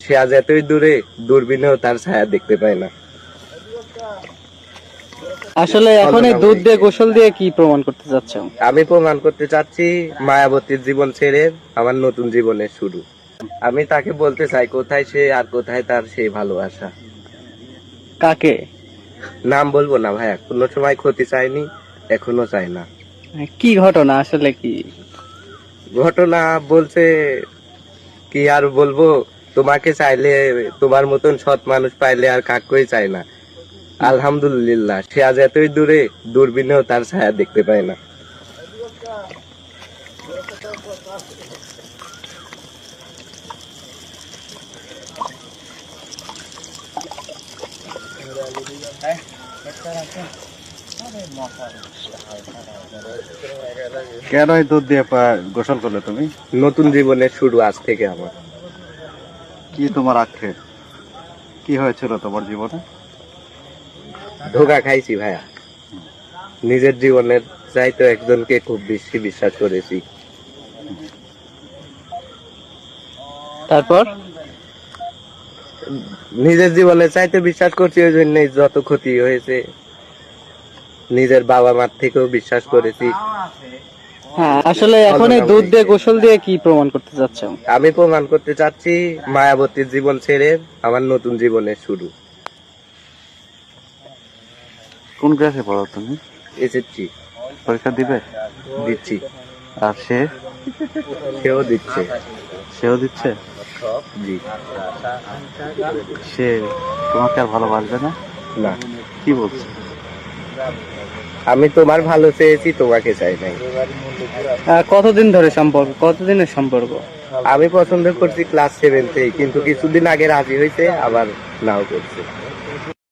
সে আজ এতই দূরে, দূরবীনেও তার ছায়া দেখতে পায় না। আসলে এখন এই দুধ দিয়ে গোসল দিয়ে কি প্রমাণ করতে চাচ্ছেন? আমি প্রমাণ করতে চাচ্ছি মায়াবতীর জীবন ছেড়ে আমার নতুন জীবনের শুরু। আমি তাকে বলতে চাই কোথায় সে আর কোথায় তার সেই ভালোবাসা। কাকে? নাম বলবো না ভাইয়া, কোনো সময় ক্ষতি চাইনি, এখনো চাই না। কি ঘটনা আসলে কি? ঘটনা বলছে কি আর বলবো, তোমাকে চাইলে, তোমার মতন সৎ মানুষ পাইলে আর কাকুই চাই না। আলহামদুলিল্লাহ, সে আজ এতই দূরে, দূরবীনেও তার ছায়া দেখতে পায় না। কেন এই দুধ দিয়ে গোসল করলে তুমি? নতুন জীবনের শুরু আজ থেকে আমার। কি তোমার আক্ষেপ? কি হয়েছিল তোমার জীবনে? ধোঁকা খাইছি ভাইয়া, নিজের জীবনের চাইতে একজনকে খুব বেশি বিশ্বাস করেছি। তারপর নিজের জীবনের চাইতে বিশ্বাস করছি, ওই জন্যই যত ক্ষতি হয়েছে। নিজের বাবা মার থেকেও বিশ্বাস করেছি। হ্যাঁ, আসলে এখন এই দুধ দিয়ে গোসল দিয়ে কি প্রমাণ করতে চাচ্ছেন? আমি প্রমাণ করতে চাচ্ছি মায়াবতীর জীবন ছেড়ে আমার নতুন জীবনের শুরু। কোন ক্লাসে পড়ো তুমি? এসেছি, পরীক্ষা দিবে? দিচ্ছি। আর সেও দিচ্ছে। সেও দিচ্ছে? জি। সে তোমাকে আর ভালোবাসবে না? না, কি বলছে? আমি তোমার ভালো চেয়েছি, তোমাকে চাই নাই। কতদিন ধরে সম্পর্ক? কতদিনের সম্পর্ক? আমি পছন্দ করছি ক্লাস 7 থেকে, কিন্তু কিছুদিন আগে রাজি হয়েছে, আবার নাও করছে।